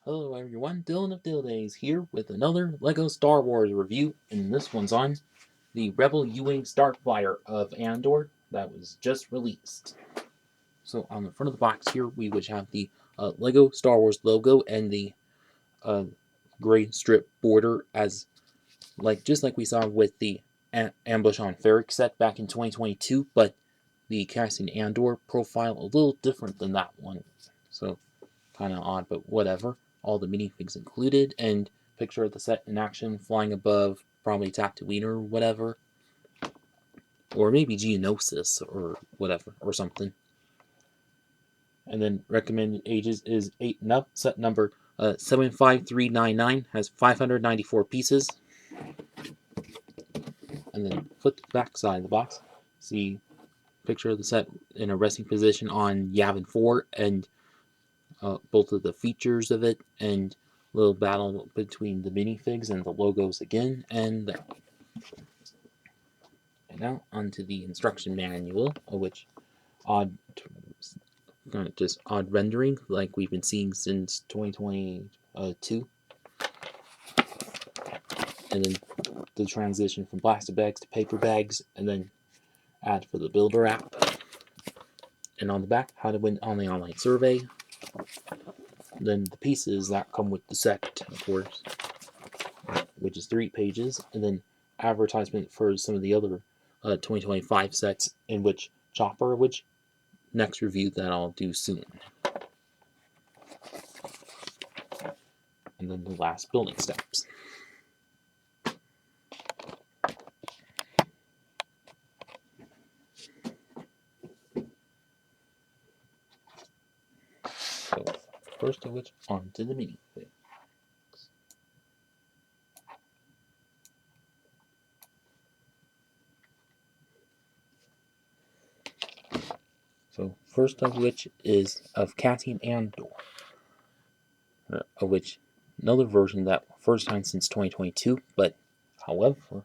Hello everyone, Dylan of Days here with another LEGO Star Wars review, and this one's on the Rebel U-Wing Starfighter of Andor that was just released. So on the front of the box here, we would have the LEGO Star Wars logo and the uh, gray strip border, as just like we saw with the Ambush on Ferric set back in 2022, but the casting Andor profile a little different than that one. So kind of odd, but whatever. All the minifigs included, and picture of the set in action flying above, probably Tatooine or whatever. Or maybe Geonosis or whatever, or something. And then recommended ages is 8 and up. Set number 75399 has 594 pieces. And then flip the back side of the box. See picture of the set in a resting position on Yavin 4 and both of the features of it, and a little battle between the minifigs and the logos again, and there. And now onto the instruction manual, which just odd rendering like we've been seeing since 2022, and then the transition from plastic bags to paper bags, and then add for the builder app. And on the back, how to win on the online survey. Then the pieces that come with the set, of course, which is 3 pages, and then advertisement for some of the other 2025 sets, in which Chopper, which next review that I'll do soon. And then the last building steps. So first of which, onto the minifig. So first of which is of Cassian Andor, of which another version that first time since 2022, but however,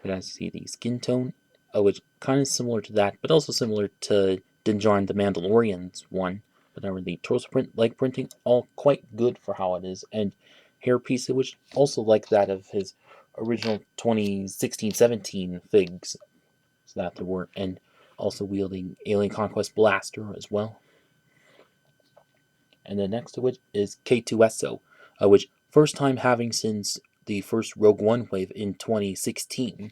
it has to see the skin tone, which kind of similar to that, but also similar to Din Djarin the Mandalorian's one. But however, the torso print, leg printing, all quite good for how it is, and hair piece, which also like that of his original 2016-17 figs, so that there were, and also wielding Alien Conquest Blaster as well. And the next to which is K2SO, which first time having since the first Rogue One wave in 2016,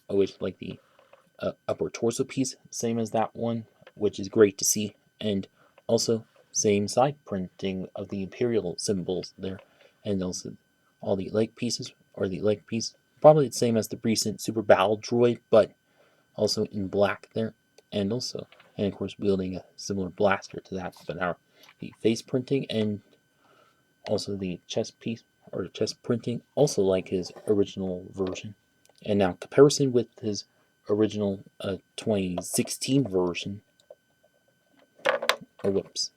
which like the upper torso piece, same as that one, which is great to see, and also same side printing of the Imperial symbols there, and also all the leg pieces, or the leg piece, probably the same as the recent Super Battle Droid, but also in black there, and also, and of course wielding a similar blaster to that, but now the face printing and also the chest piece, or chest printing, also like his original version. And now comparison with his original 2016 version. Oh, whoops.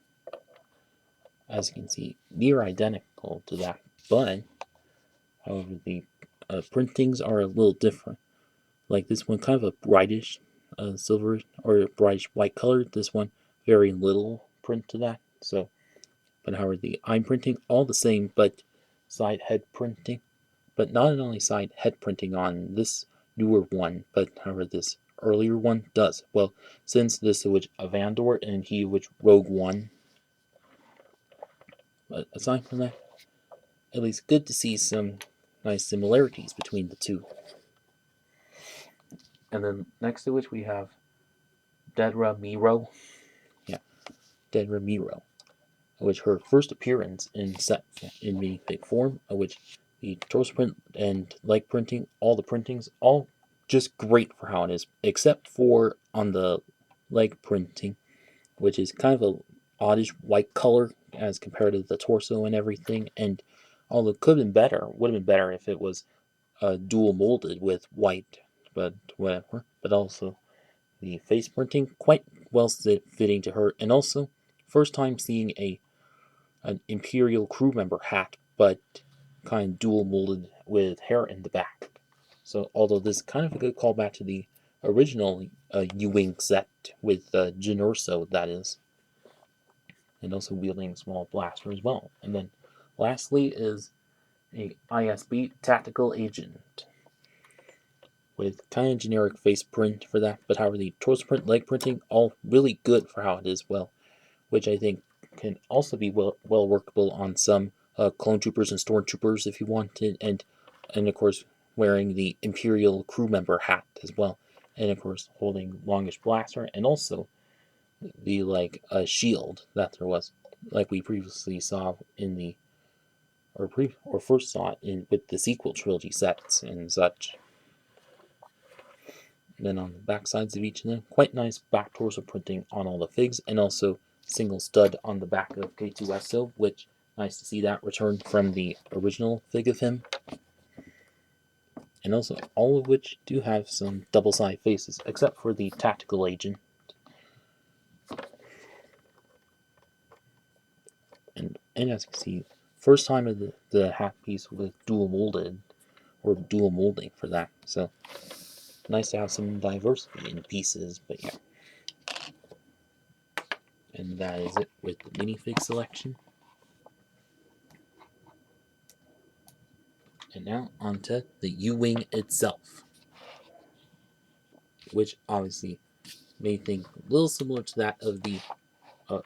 As you can see, near identical to that, but however, the printings are a little different. Like this one, kind of a brightish silver or brightish white color. This one, very little print to that. So, but however, the I'm printing all the same, but side head printing. But not only side head printing on this newer one, but however this earlier one does. Well, since this which of Andor and he which Rogue One. But aside from that, at least good to see some nice similarities between the two. And then next to which we have Dedra Miro. Yeah, Dedra Miro. Which her first appearance in set in minifig form, which the torso print and leg printing, all the printings, all just great for how it is, except for on the leg printing, which is kind of a oddish white color as compared to the torso and everything, and although it could have been better, would have been better if it was dual molded with white, but whatever. But also the face printing quite well fitting to her, and also first time seeing an Imperial crew member hat, but kind of dual molded with hair in the back. So, although this is kind of a good callback to the original U-Wing set with Jyn Erso, that is. and also wielding a small blaster as well. And then lastly is a ISB tactical agent with kind of generic face print for that, but however the torso print, leg printing, all really good for how it is, well, which I think can also be well workable on some clone troopers and stormtroopers if you wanted, and of course wearing the Imperial crew member hat as well, and of course holding longish blaster, and also the like a shield that there was, like we previously saw in the or first saw it in with the sequel trilogy sets and such. Then on the back sides of each of them, quite nice back torso printing on all the figs, and also single stud on the back of K2SO, which nice to see that return from the original fig of him. And also all of which do have some double side faces, except for the tactical agent. And as you can see, first time of the hat piece with dual molded or dual molding for that. So nice to have some diversity in pieces, but yeah. And that is it with the minifig selection. And now onto the U-Wing itself, which obviously may think a little similar to that of the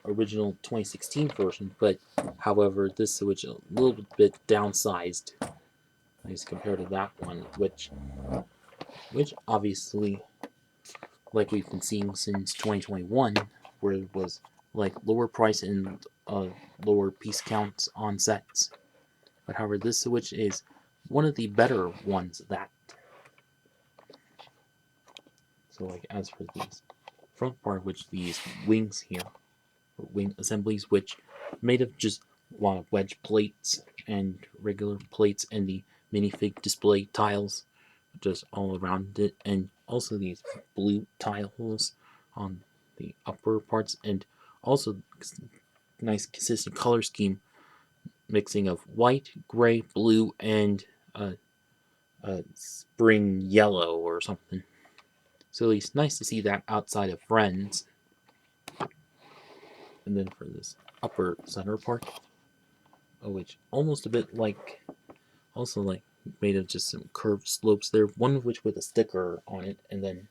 original 2016 version, but however, this switch a little bit downsized as compared to that one, which obviously, like we've been seeing since 2021, where it was like lower price and lower piece counts on sets. But however, this switch is one of the better ones that. So like as for these front part, which these wings here, or wing assemblies, which made of just a lot of wedge plates and regular plates and the minifig display tiles just all around it, and also these blue tiles on the upper parts, and also nice consistent color scheme mixing of white, gray, blue, and spring yellow or something. So at least nice to see that outside of Friends. And then for this upper center part, which almost a bit like, also like made of just some curved slopes there, one of which with a sticker on it, and then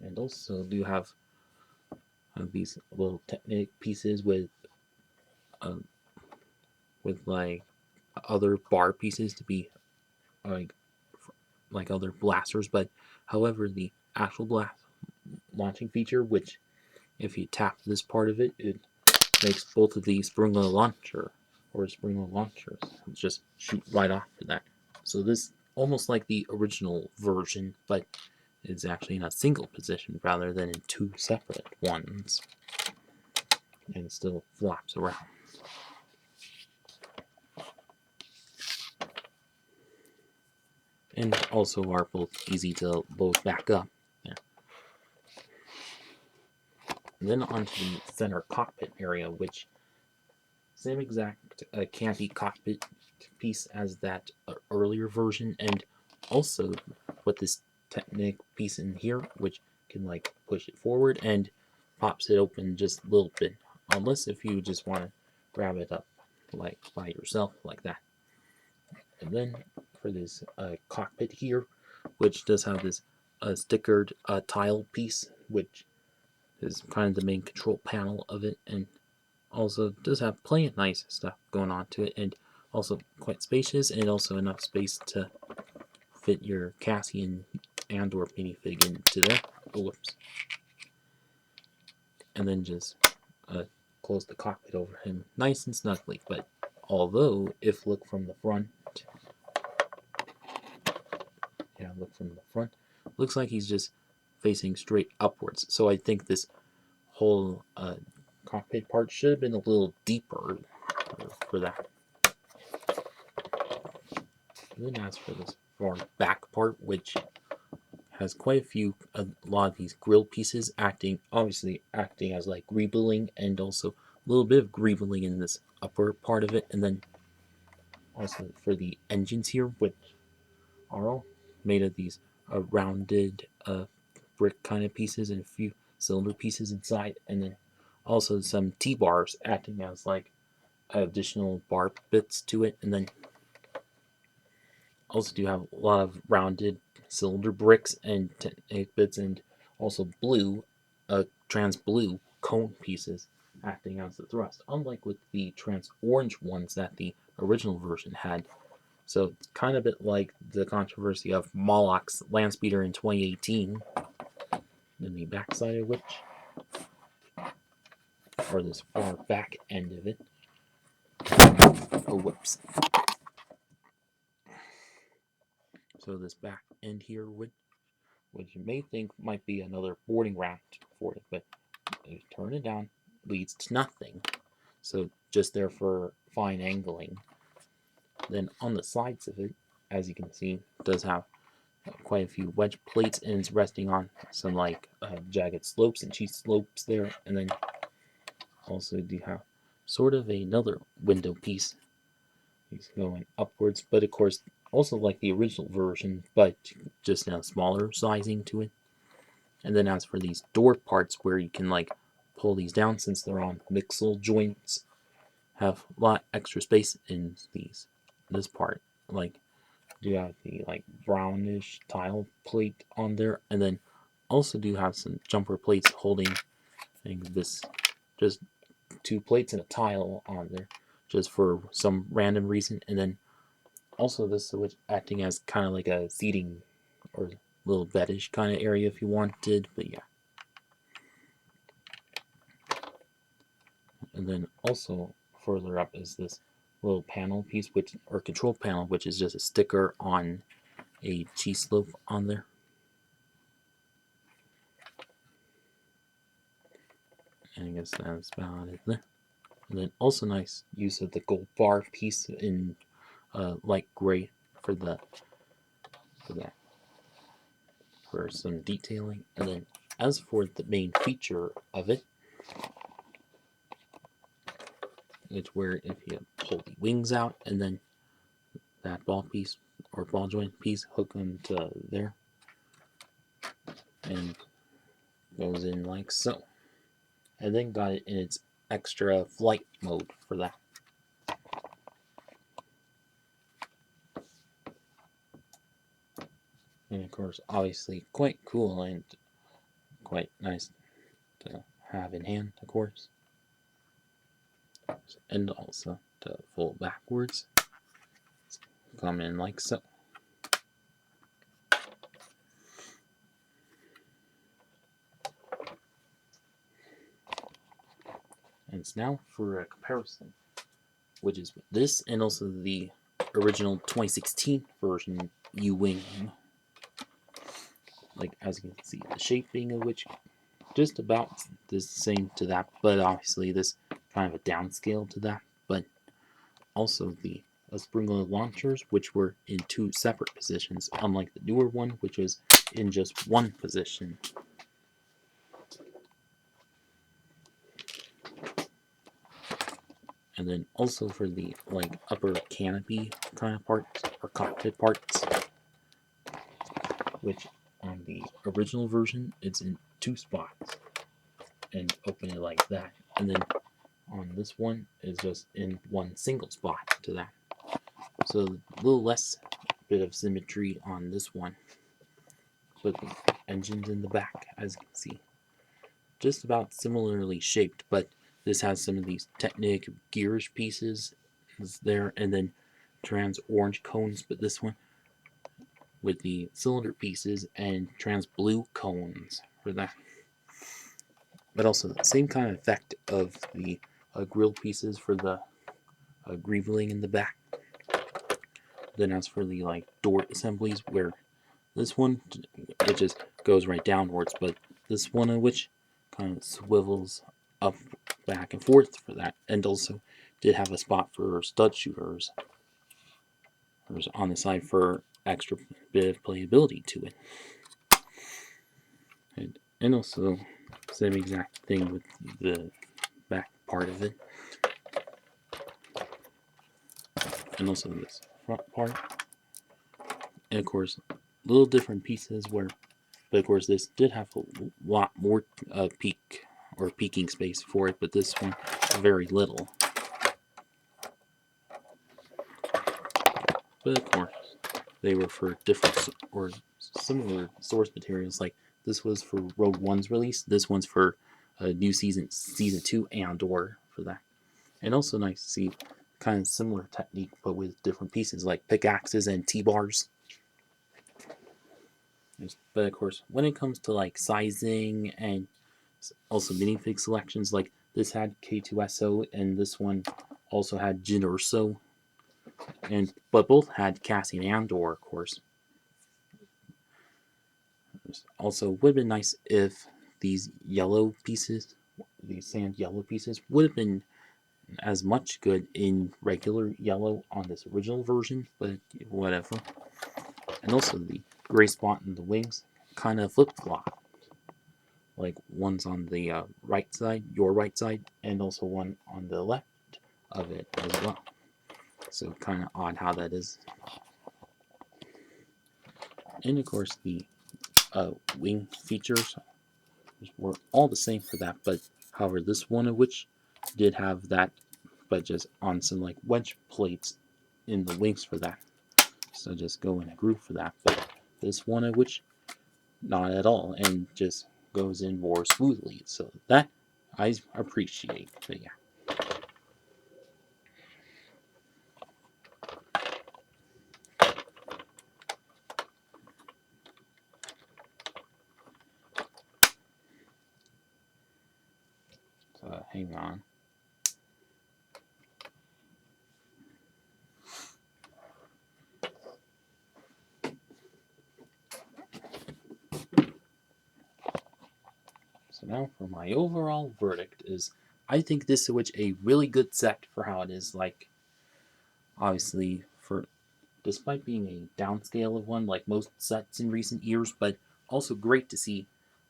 and also do have these little Technic pieces uh, with like other bar pieces to be like other blasters, but however the actual blast launching feature, which if you tap this part of it, it makes both of these springload launcher or springload launchers just shoot right off of that. So this almost like the original version, but it's actually in a single position rather than in two separate ones, and it still flaps around. And also are both easy to load back up. Yeah. And then onto the center cockpit area, which same exact canopy cockpit piece as that earlier version, and also with this Technic piece in here, which can like push it forward and pops it open just a little bit, unless if you just want to grab it up like by yourself like that. And then for this cockpit here, which does have this stickered tile piece, which is kind of the main control panel of it, and also does have plenty of nice stuff going on to it, and also quite spacious, and also enough space to fit your Cassian Andor minifig into there. Oh, whoops. And then just close the cockpit over him nice and snugly. But although, if look from the front, looks like he's just facing straight upwards. So I think this whole cockpit part should have been a little deeper for that. And then as for this far back part, which has quite a lot of these grill pieces obviously acting as like greebling, and also a little bit of greebling in this upper part of it, and then also for the engines here, which are all made of these rounded brick kind of pieces and a few cylinder pieces inside, and then also some T-bars acting as like additional bar bits to it, and then also do have a lot of rounded cylinder bricks and 8 bits, and also blue, trans blue cone pieces acting as the thrust, unlike with the trans orange ones that the original version had. So it's kind of a bit like the controversy of Moloch's land speeder in 2018, in the backside of which, or this far back end of it. Oh, whoops. So this back end here, which you may think might be another boarding ramp for it, but if you turn it down, leads to nothing. So just there for fine angling. Then on the sides of it, as you can see, it does have quite a few wedge plates, and it's resting on some like jagged slopes and cheese slopes there. And then also do have sort of another window piece. He's going upwards, but of course also like the original version, but just now smaller sizing to it. And then as for these door parts where you can like pull these down, since they're on mixel joints, have a lot extra space in this part. Like do have the like brownish tile plate on there, and then also do have some jumper plates holding this, just 2 plates and a tile on there, just for some random reason. And then also this switch acting as kind of like a seating or little bedish kind of area if you wanted, but yeah. And then also further up is this little panel piece, or control panel, which is just a sticker on a cheese slope on there. And I guess that's about it there. And then also nice use of the gold bar piece in light gray for that for some detailing. And then as for the main feature of it, it's where if you pull the wings out, and then that ball piece or ball joint piece hook them to there, and goes in like so. And then got it in its extra flight mode for that. And of course, obviously quite cool and quite nice to have in hand, of course. And also to fold backwards, come in like so. And it's now for a comparison, which is this and also the original 2016 version U-Wing. Like, as you can see, the shaping of which just about the same to that, but obviously this kind of a downscale to that. But also the spring-loaded launchers, which were in 2 separate positions, unlike the newer one, which was in just 1 position. And then also for the like upper canopy kind of parts or cockpit parts, which on the original version it's in 2 spots and open it like that, and then on this one is just in 1 single spot to that. So a little less bit of symmetry on this one, but the engine's in the back, as you can see, just about similarly shaped, but this has some of these Technic gears pieces there, and then trans orange cones, but this one with the cylinder pieces and trans blue cones for that. But also the same kind of effect of the grill pieces for the greebling in the back. Then as for the like door assemblies, where this one it just goes right downwards, but this one of which kind of swivels up, back and forth for that, and also did have a spot for stud shooters on the side for extra bit of playability to it. And also same exact thing with the back part of it, and also this front part. And of course little different pieces where But of course, this did have a lot more peaking space for it, but this one very little. But of course, they were for different or similar source materials. Like this was for Rogue One's release. This one's for a new season 2 Andor for that. And also nice to see kind of similar technique, but with different pieces like pickaxes and T-bars. But of course, when it comes to like sizing and also minifig selections, like this had K2SO and this one also had Jyn Erso, but both had Cassian Andor, of course. Also, would have been nice if these yellow pieces, these sand yellow pieces, would have been as much good in regular yellow on this original version, but whatever. And also the gray spot in the wings kind of flip-flop. Like one's on the right side, your right side, and also one on the left of it as well. So kind of odd how that is. And of course the wing features were all the same for that, but however this one of which did have that, but just on some like wedge plates in the wings for that. So just go in a groove for that. But this one of which not at all, and just goes in more smoothly. So that I appreciate. But yeah. So hang on. So now for my overall verdict is I think this Switch a really good set for how it is. Like obviously for despite being a downscale of one like most sets in recent years, but also great to see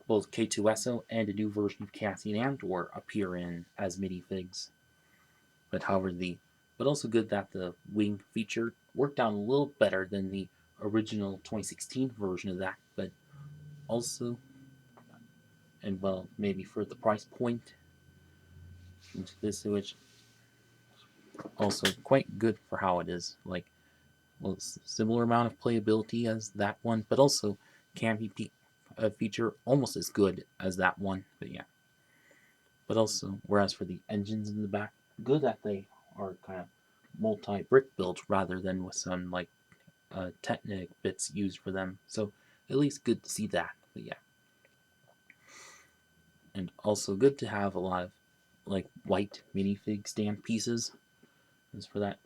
both K2SO and a new version of Cassian Andor appear in as minifigs. But however but also good that the wing feature worked out a little better than the original 2016 version of that, but also and well maybe for the price point into this which also quite good for how it is. Like well, similar amount of playability as that one, but also can be a feature almost as good as that one. But yeah, but also whereas for the engines in the back, good that they are kind of multi-brick built rather than with some like Technic bits used for them. So at least good to see that. But yeah, and also good to have a lot of like white minifig stand pieces. As for that,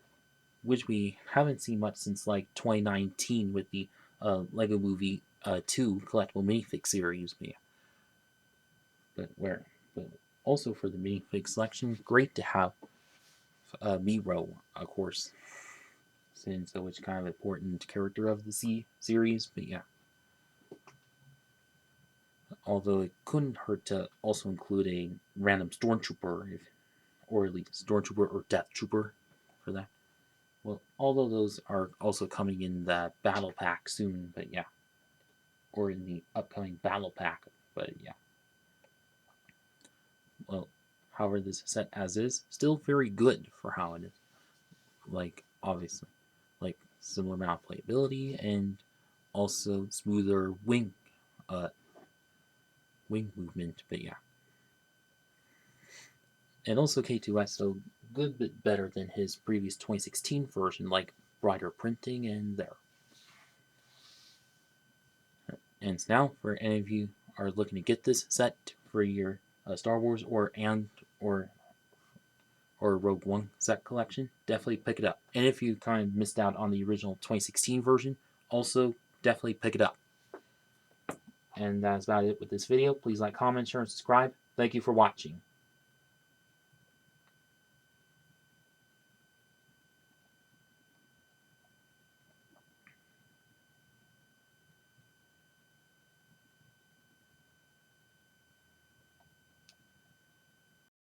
which we haven't seen much since like 2019 with the Lego Movie 2 collectible minifig series. But yeah, but also for the minifig selection, great to have Miro, of course, since which kind of important character of the series. But yeah, although it couldn't hurt to also include a random stormtrooper, or at least stormtrooper or death trooper for that. Well, although those are also coming in the battle pack soon, but yeah, or in the upcoming battle pack, but yeah. Well, however, this set as is still very good for how it is. Like obviously, like similar amount of playability and also smoother uh, wing movement, but yeah. And also K2S, so good bit better than his previous 2016 version, like brighter printing and there. And now, for any of you are looking to get this set for your Star Wars or Rogue One set collection, definitely pick it up. And if you kind of missed out on the original 2016 version, also definitely pick it up. And that's about it with this video. Please like, comment, share, and subscribe. Thank you for watching.